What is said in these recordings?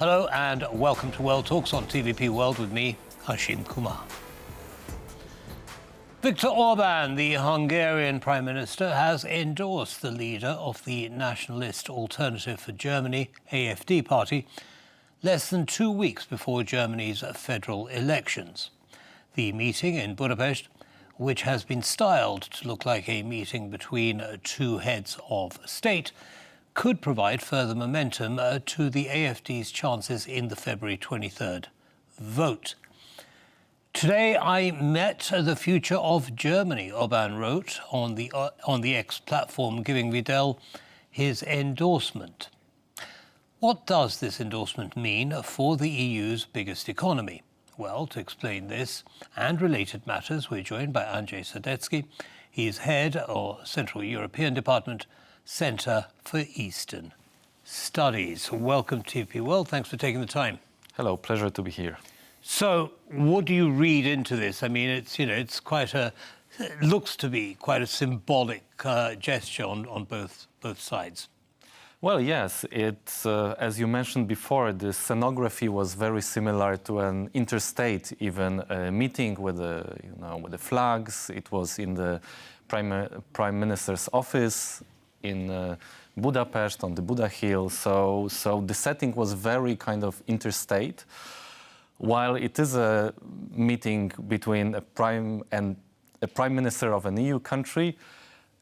Hello and welcome to World Talks on TVP World with me, Hashim Kumar. Viktor Orbán, the Hungarian Prime Minister, has endorsed the leader of the nationalist Alternative for Germany, AfD party, less than 2 weeks before Germany's federal elections. The meeting in Budapest, which has been styled to look like a meeting between two heads of state, could provide further momentum to the AfD's chances in the February 23rd vote. Today I met the future of Germany, Orban wrote on the X platform, giving Weidel his endorsement. What does this endorsement mean for the EU's biggest economy? Well, to explain this and related matters, we're joined by Andrzej Sadecki. He's head of Central European Department, Centre for Eastern Studies. Welcome to TVP World. Thanks for taking the time. Hello, pleasure to be here. So, what do you read into this? I mean, it's it looks to be quite a symbolic gesture on both sides. Well, yes, it's as you mentioned before, the scenography was very similar to an interstate even meeting with the flags. It was in the Prime Minister's office in Budapest on the Buda Hill. So the setting was very kind of interstate. While it is a meeting between a prime minister of an EU country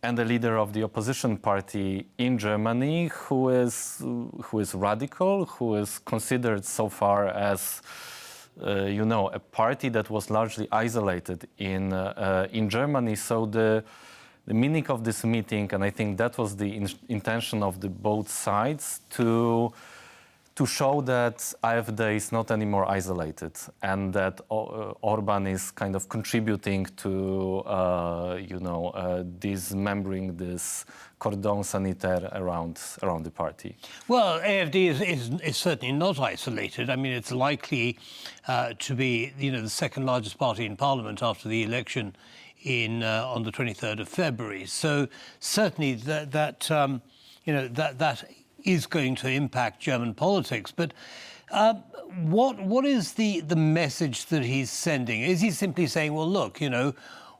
and the leader of the opposition party in Germany, who is radical, who is considered so far as a party that was largely isolated in Germany. So the meaning of this meeting, and I think that was the intention of both sides, to show that AfD is not anymore isolated and that Orban is kind of contributing to, dismembering this cordon sanitaire around the party. Well, AfD is certainly not isolated. I mean, it's likely to be, the second largest party in Parliament after the election on the 23rd of February. So certainly that is going to impact German politics. But what is the message that he's sending? Is he simply saying, well, look,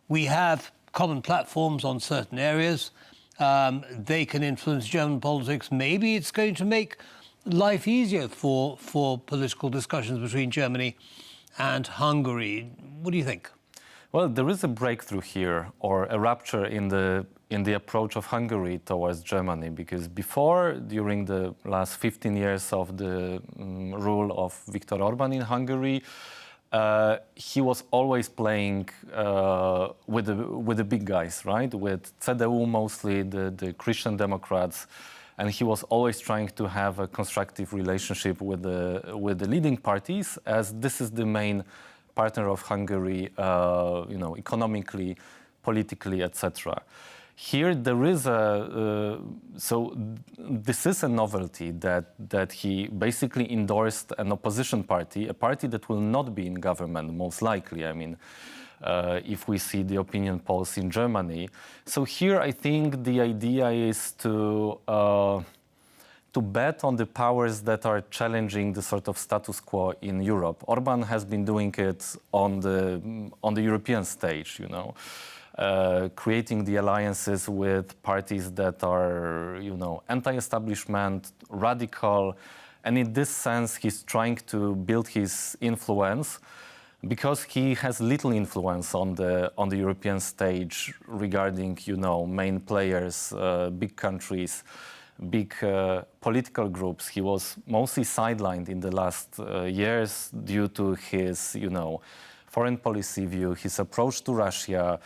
we have common platforms on certain areas. They can influence German politics. Maybe it's going to make life easier for political discussions between Germany and Hungary. What do you think? Well, there is a breakthrough here, or a rupture in the approach of Hungary towards Germany, because before, during the last 15 years of the rule of Viktor Orbán in Hungary, he was always playing with the big guys, right? With CDU mostly, the Christian Democrats, and he was always trying to have a constructive relationship with the leading parties, as this is the main partner of Hungary, economically, politically, etc. Here there is this is a novelty that he basically endorsed an opposition party, a party that will not be in government, most likely. I mean, if we see the opinion polls in Germany. So here I think the idea is to bet on the powers that are challenging the sort of status quo in Europe. Orban has been doing it on the European stage, creating the alliances with parties that are, anti-establishment, radical, and in this sense, he's trying to build his influence because he has little influence on the European stage regarding, main players, big countries, big political groups. He was mostly sidelined in the last years due to his, foreign policy view, his approach to Russia,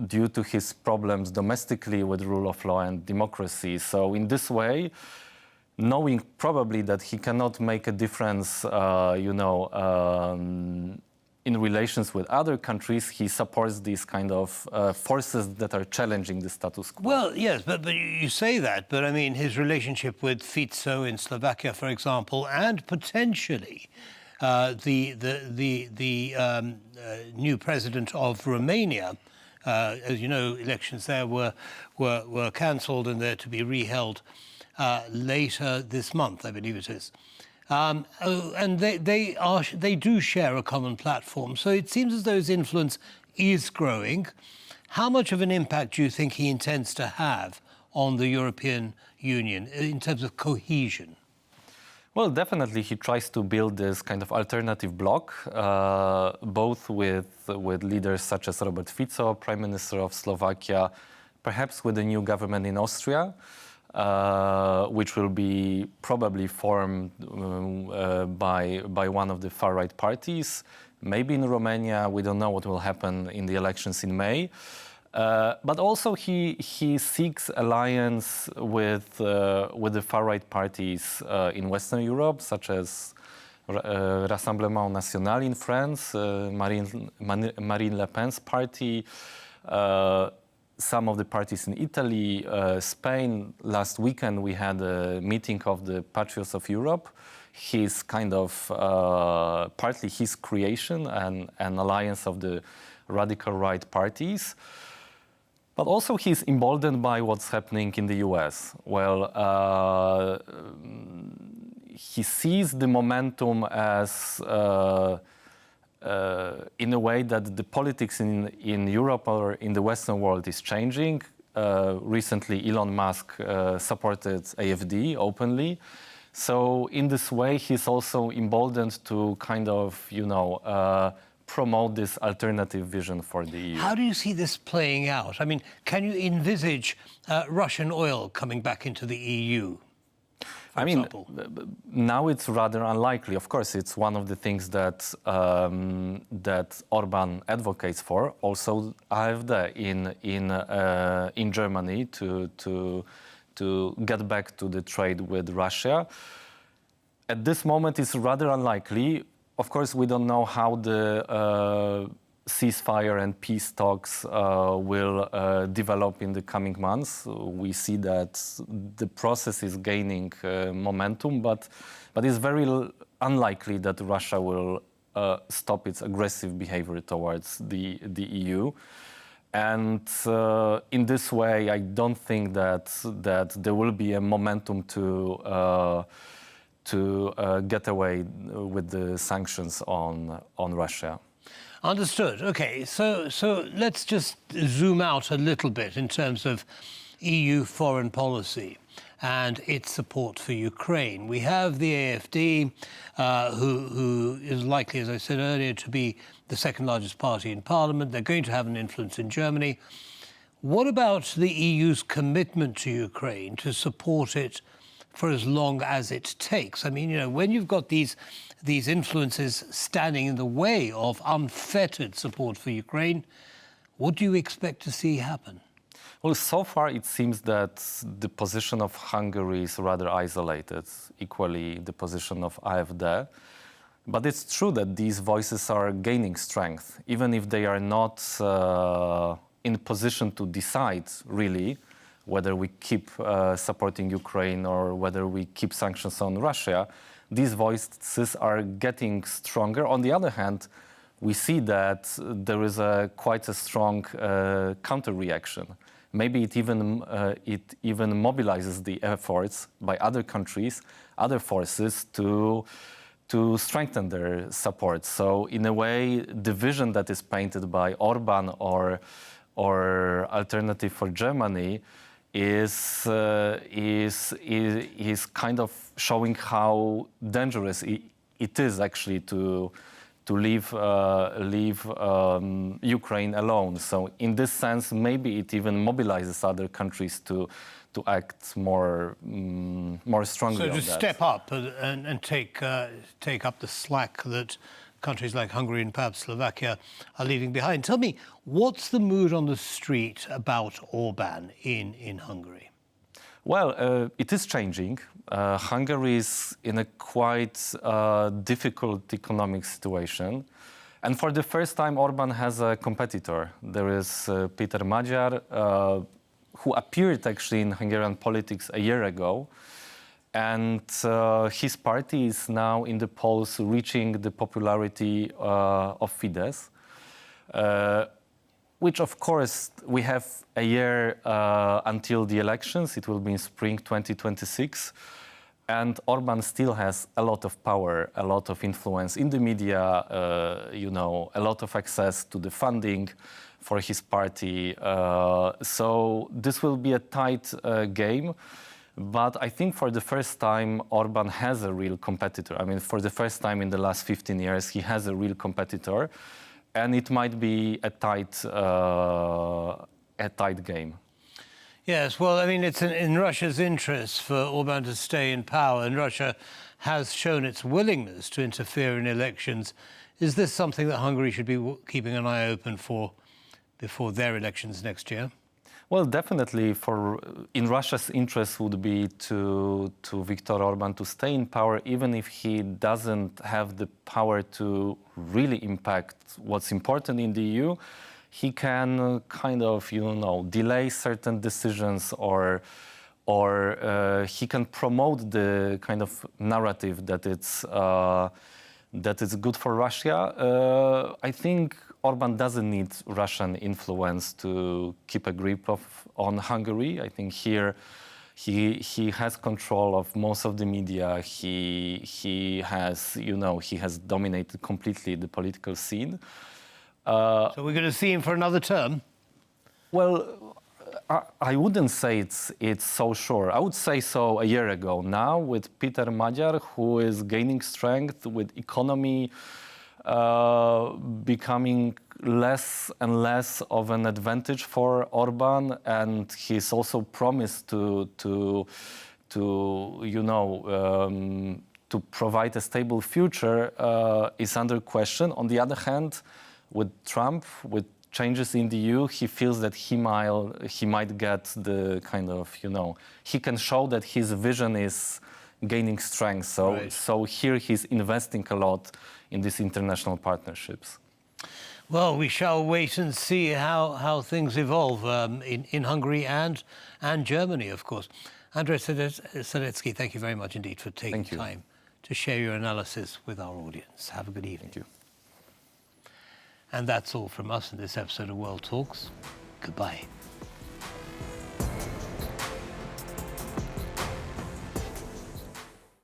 due to his problems domestically with rule of law and democracy. So in this way, knowing probably that he cannot make a difference, in relations with other countries, he supports these kind of forces that are challenging the status quo. Well, yes, but you say that, but I mean, his relationship with Fico in Slovakia, for example, and potentially the new president of Romania. As you know, elections there were cancelled and they're to be reheld later this month, I believe it is. And they do share a common platform. So it seems as though his influence is growing. How much of an impact do you think he intends to have on the European Union in terms of cohesion? Well, definitely he tries to build this kind of alternative bloc, both with leaders such as Robert Fico, Prime Minister of Slovakia, perhaps with the new government in Austria, which will be probably formed by one of the far-right parties. Maybe in Romania, we don't know what will happen in the elections in May. But also he seeks alliance with the far-right parties in Western Europe, such as Rassemblement National in France, Marine Le Pen's party, some of the parties in Italy, Spain. Last weekend we had a meeting of the Patriots of Europe. His kind of partly his creation and an alliance of the radical right parties. But also he's emboldened by what's happening in the US. Well, he sees the momentum as, in a way that the politics in Europe or in the Western world is changing. Recently, Elon Musk supported AfD openly. So in this way, he's also emboldened to kind of, promote this alternative vision for the EU. How do you see this playing out? I mean, can you envisage Russian oil coming back into the EU? I mean, now it's rather unlikely. Of course, it's one of the things that that Orban advocates for. Also, AfD in Germany to get back to the trade with Russia. At this moment, it's rather unlikely. Of course, we don't know how the ceasefire and peace talks will develop in the coming months. We see that the process is gaining momentum, but it's very unlikely that Russia will stop its aggressive behavior towards the EU. And in this way, I don't think that there will be a momentum to get away with the sanctions on Russia. Understood. Okay, so let's just zoom out a little bit in terms of EU foreign policy and its support for Ukraine. We have the AfD, who is likely, as I said earlier, to be the second largest party in parliament. They're going to have an influence in Germany. What about the EU's commitment to Ukraine to support it for as long as it takes? I mean, when you've got these influences standing in the way of unfettered support for Ukraine, what do you expect to see happen? Well, so far it seems that the position of Hungary is rather isolated, equally the position of AfD. But it's true that these voices are gaining strength, even if they are not in a position to decide, really, whether we keep supporting Ukraine or whether we keep sanctions on Russia. These voices are getting stronger. On the other hand, we see that there is quite a strong counter-reaction. Maybe it even mobilizes the efforts by other countries, other forces to strengthen their support. So in a way, the vision that is painted by Orban or Alternative for Germany is kind of showing how dangerous it is actually to leave Ukraine alone. So in this sense, maybe it even mobilizes other countries to act more strongly. So to step up and take up the slack that countries like Hungary and perhaps Slovakia are leaving behind. Tell me, what's the mood on the street about Orban in Hungary? Well, it is changing. Hungary is in a quite difficult economic situation. And for the first time, Orban has a competitor. There is Peter Magyar, who appeared actually in Hungarian politics a year ago. And his party is now in the polls reaching the popularity of Fidesz. which of course we have a year until the elections. It will be in spring 2026. And Orban still has a lot of power, a lot of influence in the media, a lot of access to the funding for his party. So this will be a tight game. But I think for the first time, Orban has a real competitor. I mean, for the first time in the last 15 years, he has a real competitor. And it might be a tight game. Yes, well, I mean, it's in Russia's interest for Orban to stay in power, and Russia has shown its willingness to interfere in elections. Is this something that Hungary should be keeping an eye open for before their elections next year? Well, definitely in Russia's interest would be to Viktor Orbán to stay in power, even if he doesn't have the power to really impact what's important in the EU. He can kind of, delay certain decisions or he can promote the kind of narrative that it's good for Russia. I think Orban doesn't need Russian influence to keep a grip on Hungary. I think here he has control of most of the media. He has dominated completely the political scene. So we're going to see him for another term? Well, I wouldn't say it's so sure. I would say so a year ago. Now, with Peter Magyar, who is gaining strength, with economy becoming less and less of an advantage for Orban, and he's also promised to provide a stable future, is under question. On the other hand, with Trump, with changes in the EU, he feels that he might get the kind of, he can show that his vision is gaining strength. So here he's investing a lot in these international partnerships. Well, we shall wait and see how things evolve in Hungary and Germany, of course. Andrzej Sadecki, thank you very much indeed for taking time to share your analysis with our audience. Have a good evening. Thank you. And that's all from us in this episode of World Talks. Goodbye.